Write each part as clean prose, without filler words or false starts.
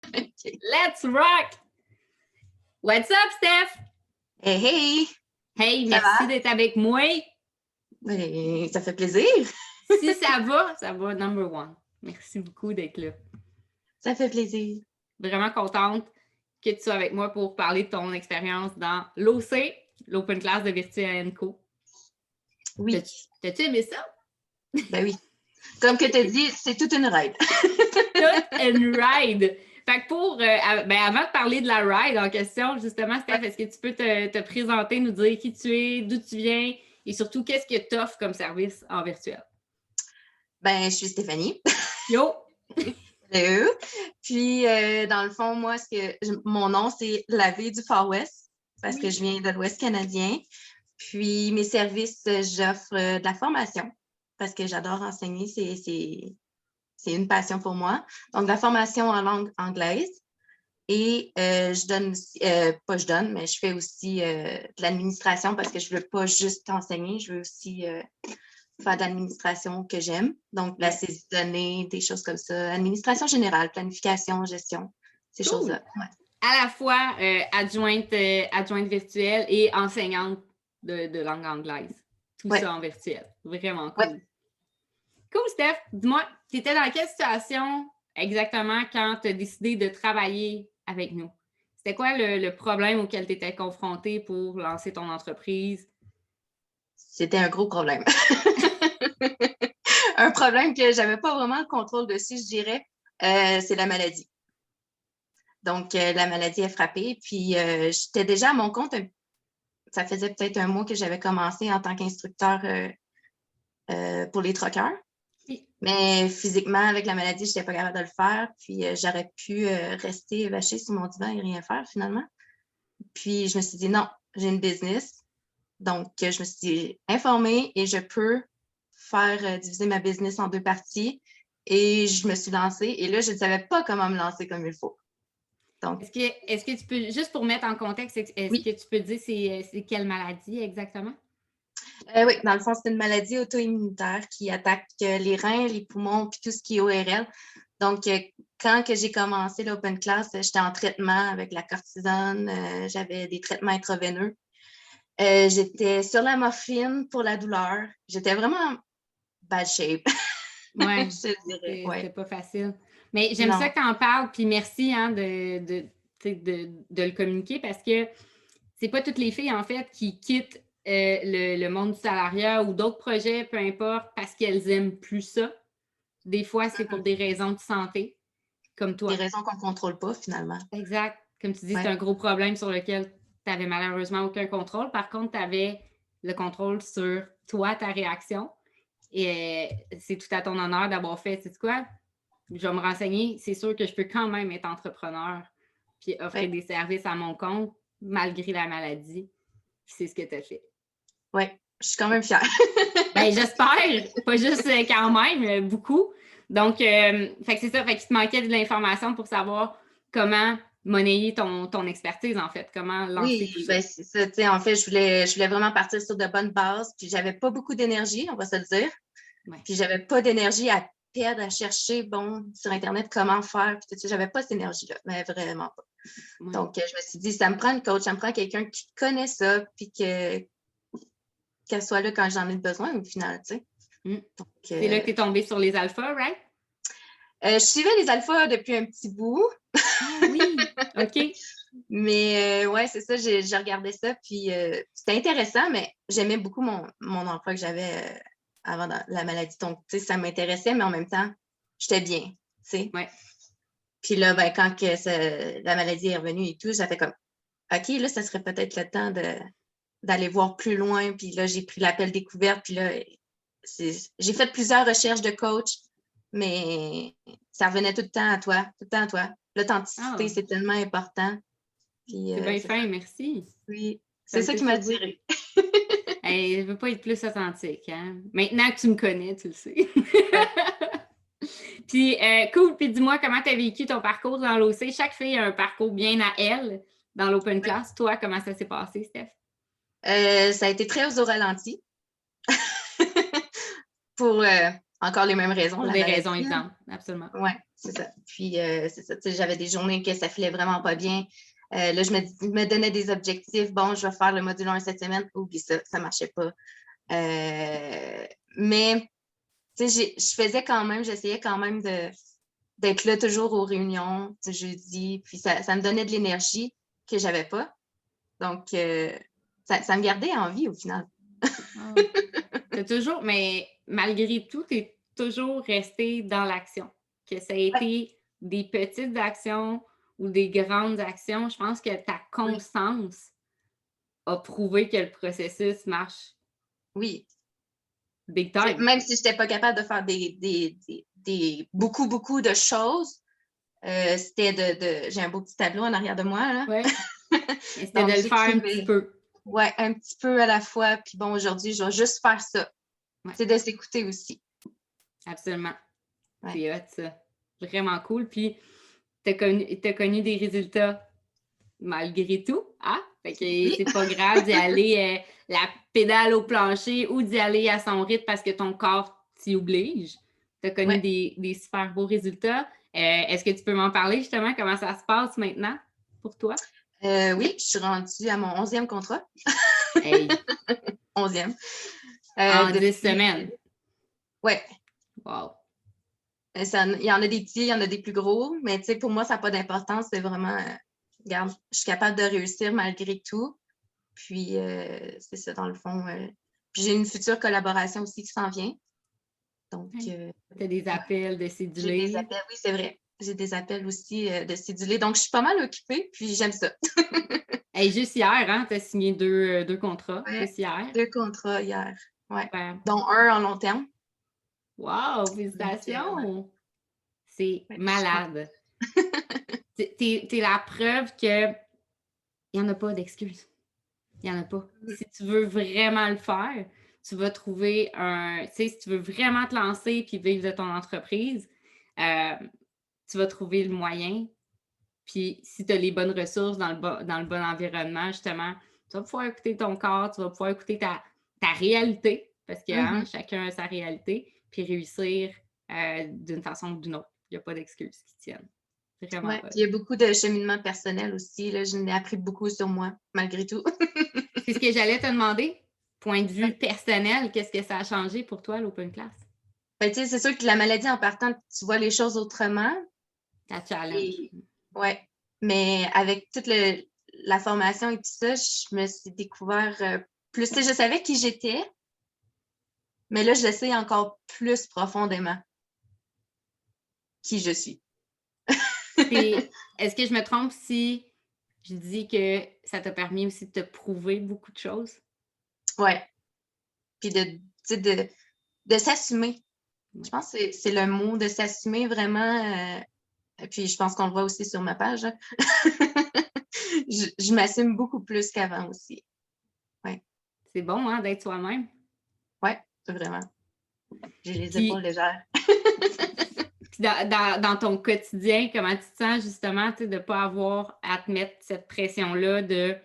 Okay. Let's rock! What's up, Steph? Hey, hey! Hey, Ça merci va? d'être avec moi. Ben, ça fait plaisir. Si ça va, number one. Merci beaucoup d'être là. Ça fait plaisir. Vraiment contente que tu sois avec moi pour parler de ton expérience dans l'OC, l'Open Class de Virtuel & Co. Oui. T'as-tu aimé ça? Ben oui. Comme que tu as dit, c'est toute une ride. Toute une ride! Fait que avant de parler de la ride en question, justement, Steph, est-ce que tu peux te présenter, nous dire qui tu es, d'où tu viens et surtout, qu'est-ce que tu offres comme service en virtuel? Ben, je suis Stéphanie. Yo! Hello. Puis, dans le fond, moi, mon nom, c'est la vie du Far West parce que je viens de l'Ouest canadien. Puis, mes services, j'offre de la formation parce que j'adore enseigner. C'est une passion pour moi. Donc, de la formation en langue anglaise. Et je donne, mais je fais aussi de l'administration parce que je ne veux pas juste enseigner, je veux aussi faire de l'administration que j'aime. Donc, la saisie de données, des choses comme ça. Administration générale, planification, gestion, ces choses-là. Ouais. À la fois adjointe virtuelle et enseignante de langue anglaise. Tout ça en virtuel. Vraiment cool. Ouais. Cool, Steph. Dis-moi, tu étais dans quelle situation exactement quand tu as décidé de travailler avec nous? C'était quoi le problème auquel tu étais confrontée pour lancer ton entreprise? C'était un gros problème. Un problème que je n'avais pas vraiment le contrôle dessus, je dirais, c'est la maladie. Donc, la maladie a frappé. Puis, j'étais déjà à mon compte. Ça faisait peut-être un mois que j'avais commencé en tant qu'instructeur pour les truckers. Mais physiquement, avec la maladie, je n'étais pas capable de le faire. Puis, j'aurais pu rester vachée sur mon divan et rien faire finalement. Puis, je me suis dit, non, j'ai une business. Donc, je me suis dit, informée et je peux faire diviser ma business en 2 parties. Et je me suis lancée. Et là, je ne savais pas comment me lancer comme il faut. Donc, est-ce que tu peux, juste pour mettre en contexte, est-ce que tu peux dire c'est quelle maladie exactement? Oui, dans le fond, c'est une maladie auto-immunitaire qui attaque les reins, les poumons, puis tout ce qui est ORL. Donc, quand j'ai commencé l'Open Class, j'étais en traitement avec la cortisone, j'avais des traitements intraveineux. J'étais sur la morphine pour la douleur. J'étais vraiment bad shape. Oui, c'était pas facile. Mais j'aime ça que tu en parles, puis merci de le communiquer parce que c'est pas toutes les filles, en fait, qui quittent le monde du salariat ou d'autres projets, peu importe, parce qu'elles aiment plus ça. Des fois, c'est pour des raisons de santé, comme toi. Des raisons qu'on ne contrôle pas, finalement. Exact. Comme tu dis, c'est un gros problème sur lequel tu n'avais malheureusement aucun contrôle. Par contre, tu avais le contrôle sur toi, ta réaction. Et c'est tout à ton honneur d'avoir fait, tu sais quoi? Je vais me renseigner. C'est sûr que je peux quand même être entrepreneur puis offrir des services à mon compte malgré la maladie. C'est ce que tu as fait. Oui, je suis quand même fière. Ben, j'espère. Pas juste quand même, beaucoup. Donc, fait que c'est ça. Fait qu'il te manquait de l'information pour savoir comment monnayer ton expertise, en fait. Comment lancer tout ça. Ben, c'est ça. Tu sais, en fait, je voulais vraiment partir sur de bonnes bases. Puis, j'avais pas beaucoup d'énergie, on va se le dire. Ouais. Puis, j'avais pas d'énergie à perdre, à chercher, sur Internet, comment faire. Puis, tu sais, j'avais pas cette énergie-là, mais vraiment pas. Ouais. Donc, je me suis dit, ça me prend une coach, ça me prend quelqu'un qui connaît ça, puis qu'elle soit là quand j'en ai besoin, au final, tu sais. Donc, c'est là que tu es tombée sur les alphas, right? Je suivais les alphas depuis un petit bout. Ah oui, OK. Mais ouais, c'est ça, j'ai regardé ça, puis c'était intéressant, mais j'aimais beaucoup mon emploi que j'avais avant la maladie. Donc, tu sais, ça m'intéressait, mais en même temps, j'étais bien, tu sais. Ouais. Puis là, ben, quand la maladie est revenue et tout, ça fait comme, OK, là, ça serait peut-être le temps d'aller voir plus loin. Puis là, j'ai pris l'appel découverte, puis là, j'ai fait plusieurs recherches de coach, mais ça revenait tout le temps à toi, tout le temps à toi. L'authenticité, c'est tellement important. C'est bien fin, merci. Oui, c'est ça qui m'a attirée. Hey, je ne veux pas être plus authentique. Hein? Maintenant que tu me connais, tu le sais. Puis, cool. Puis, dis-moi comment tu as vécu ton parcours dans l'OC. Chaque fille a un parcours bien à elle dans l'Open Class. Toi, comment ça s'est passé, Steph? Ça a été très au ralenti. Pour encore les mêmes raisons. Pour des raisons évidentes, absolument. Oui, c'est ça. Puis, c'est ça. J'avais des journées que ça filait vraiment pas bien. Là, je me donnais des objectifs. Bon, je vais faire le module 1 cette semaine. Oublie ça, ça marchait pas. Mais, je faisais quand même, j'essayais quand même d'être là toujours aux réunions du jeudi. Puis, ça me donnait de l'énergie que j'avais pas. Donc, ça me gardait en vie au final. T'as toujours, mais malgré tout, tu es toujours resté dans l'action. Que ça ait été des petites actions ou des grandes actions, je pense que ta constance a prouvé que le processus marche. Oui. Big time. Même si je n'étais pas capable de faire beaucoup de choses, c'était j'ai un beau petit tableau en arrière de moi. Là. Oui. C'était de le faire un petit peu. Oui, un petit peu à la fois. Puis bon, aujourd'hui, je vais juste faire ça. Ouais. C'est de s'écouter aussi. Absolument. Ouais. C'est hot, ça. Vraiment cool. Puis, tu as connu des résultats malgré tout, hein? Fait que oui. C'est pas grave d'y aller la pédale au plancher ou d'y aller à son rythme parce que ton corps t'y oblige. Tu as connu des super beaux résultats. Est-ce que tu peux m'en parler justement? Comment ça se passe maintenant pour toi? Oui, je suis rendue à mon 11e contrat. Hey. 11e. En 10 semaines. Oui. Wow. Il y en a des petits, il y en a des plus gros, mais pour moi, ça n'a pas d'importance. C'est vraiment, regarde, je suis capable de réussir malgré tout. Puis, c'est ça, dans le fond. Puis, j'ai une future collaboration aussi qui s'en vient. Donc, tu as des appels de cédulés. J'ai des appels, oui, c'est vrai. J'ai des appels aussi de cédulés. Donc, je suis pas mal occupée, puis j'aime ça. Hey, juste hier, hein, tu as signé deux contrats. Ouais, juste hier. 2 contrats hier. Ouais. Dont un en long terme. Wow, félicitations! C'est malade. T'es la preuve qu'il n'y en a pas d'excuses. Il n'y en a pas. Si tu veux vraiment le faire, tu vas trouver si tu veux vraiment te lancer puis vivre de ton entreprise, tu vas trouver le moyen. Puis si tu as les bonnes ressources dans le bon environnement, justement, tu vas pouvoir écouter ton corps, tu vas pouvoir écouter ta réalité, parce que chacun a sa réalité, puis réussir d'une façon ou d'une autre. Il n'y a pas d'excuses qui tiennent. Vraiment pas. Il y a beaucoup de cheminement personnel aussi. Là, je n'ai appris beaucoup sur moi, malgré tout. C'est ce que j'allais te demander. Point de vue personnel, qu'est-ce que ça a changé pour toi, l'Open Class? Ben, c'est sûr que la maladie, en partant, tu vois les choses autrement. Ta challenge. Oui. Mais avec toute la formation et tout ça, je me suis découvert plus. Je savais qui j'étais, mais là, je le sais encore plus profondément qui je suis. Est-ce que je me trompe si je dis que ça t'a permis aussi de te prouver beaucoup de choses? Oui. Puis de s'assumer. Je pense que c'est le mot, de s'assumer vraiment. Puis je pense qu'on le voit aussi sur ma page. Hein. je m'assume beaucoup plus qu'avant aussi. Ouais. C'est bon, hein, d'être soi-même? Oui, vraiment. J'ai les épaules légères. Puis dans ton quotidien, comment tu te sens justement de ne pas avoir à te mettre cette pression-là de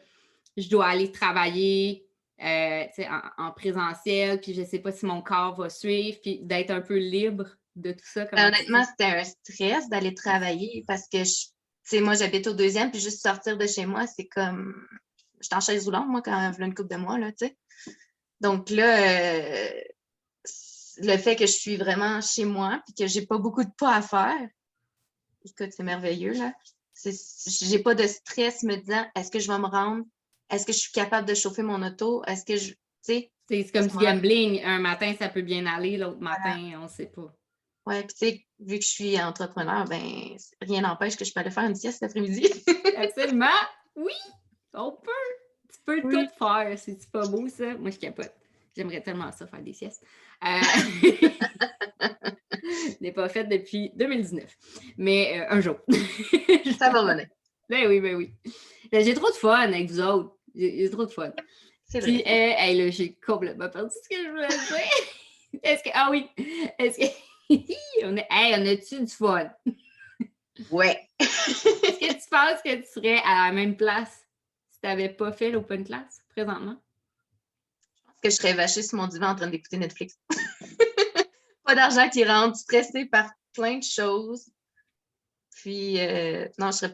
je dois aller travailler en présentiel, puis je ne sais pas si mon corps va suivre, puis d'être un peu libre de tout ça? Honnêtement, c'était un stress d'aller travailler parce que moi, j'habite au 2e, puis juste sortir de chez moi, c'est comme. Je suis en chaise roulante, moi, quand il y a une couple de mois, là, tu sais. Donc là, le fait que je suis vraiment chez moi puis que j'ai pas beaucoup de pas à faire, écoute, c'est merveilleux, là. J'ai pas de stress me disant, est-ce que je vais me rendre? Est-ce que je suis capable de chauffer mon auto? Est-ce que tu sais? C'est comme du gambling. Un matin, ça peut bien aller, l'autre matin, on ne sait pas. Oui, puis tu sais, vu que je suis entrepreneur, ben rien n'empêche que je peux aller faire une sieste cet après-midi. Absolument! Oui! On peut! Tu peux tout faire. C'est pas beau, ça? Moi, je capote. J'aimerais tellement ça, faire des siestes. Je l'ai pas fait depuis 2019. Mais un jour. Ça va venir. Ben oui. J'ai trop de fun avec vous autres. J'ai trop de fun. C'est vrai. Puis, hey, là, j'ai complètement perdu ce que je voulais dire. Ah oui! Est-ce que... on a-tu du fun? Ouais. Est-ce que tu penses que tu serais à la même place si tu n'avais pas fait l'Open Class présentement? Je pense que je serais vachée sur mon divan en train d'écouter Netflix. pas d'argent qui rentre, stressée par plein de choses. Puis, non, je serais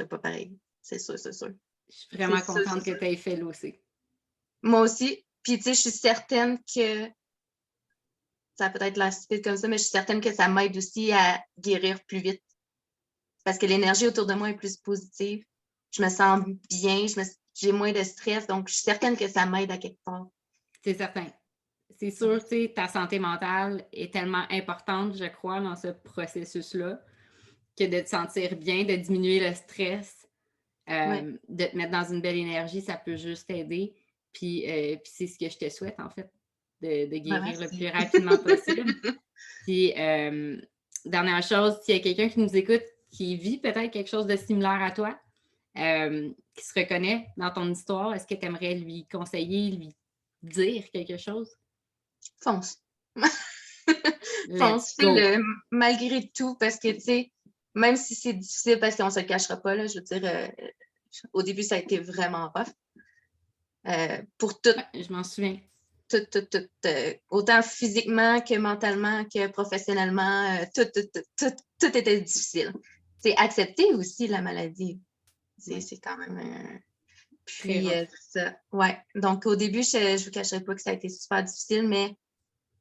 pas pareil. C'est sûr, c'est sûr. Je suis vraiment contente que tu aies fait l'OC. Moi aussi. Puis, tu sais, je suis certaine que ça peut être l'air stupide comme ça, mais je suis certaine que ça m'aide aussi à guérir plus vite. Parce que l'énergie autour de moi est plus positive. Je me sens bien, j'ai moins de stress, donc je suis certaine que ça m'aide à quelque part. C'est certain. C'est sûr, tu sais, ta santé mentale est tellement importante, je crois, dans ce processus-là, que de te sentir bien, de diminuer le stress, de te mettre dans une belle énergie, ça peut juste t'aider. Puis c'est ce que je te souhaite, en fait, de guérir le plus rapidement possible. Puis, dernière chose, s'il y a quelqu'un qui nous écoute qui vit peut-être quelque chose de similaire à toi, qui se reconnaît dans ton histoire, est-ce que tu aimerais lui conseiller, lui dire quelque chose? Fonce. Fonce, malgré tout, parce que, tu sais, même si c'est difficile, parce qu'on ne se le cachera pas, là, je veux dire, au début, ça a été vraiment rough. Pour tout. Ouais, je m'en souviens. Tout, autant physiquement que mentalement que professionnellement, tout était difficile. C'est accepter aussi la maladie. C'est quand même... Puis, ça. Ouais. Donc, au début, je ne vous cacherai pas que ça a été super difficile, mais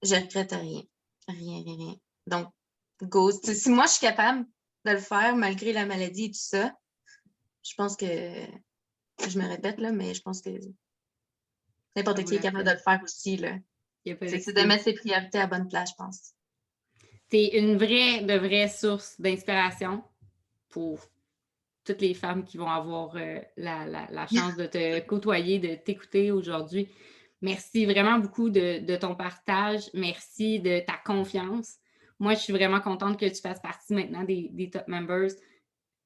je ne regrette rien. Rien. Donc, go. Si moi, je suis capable de le faire malgré la maladie et tout ça, je pense que... Je me répète, là, mais je pense que n'importe qui est capable de le faire aussi, là. C'est de mettre ses priorités à la bonne place, je pense. Tu es une vraie source d'inspiration pour toutes les femmes qui vont avoir la chance de te côtoyer, de t'écouter aujourd'hui. Merci vraiment beaucoup de ton partage. Merci de ta confiance. Moi, je suis vraiment contente que tu fasses partie maintenant des top members.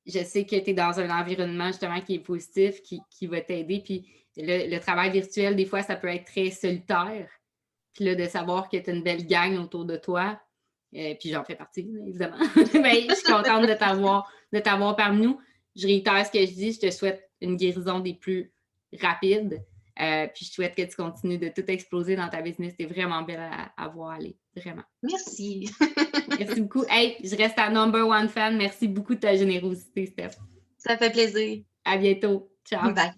Je sais que tu es dans un environnement justement qui est positif, qui va t'aider. Puis le travail virtuel, des fois, ça peut être très solitaire. Puis là, de savoir que tu as une belle gang autour de toi, puis j'en fais partie, évidemment. Mais je suis contente de t'avoir parmi nous. Je réitère ce que je dis, je te souhaite une guérison des plus rapides. Puis je souhaite que tu continues de tout exploser dans ta business. C'est vraiment belle à voir aller, vraiment. Merci. Merci beaucoup. Hey, je reste ta number one fan. Merci beaucoup de ta générosité, Steph. Ça fait plaisir. À bientôt. Ciao. Bye.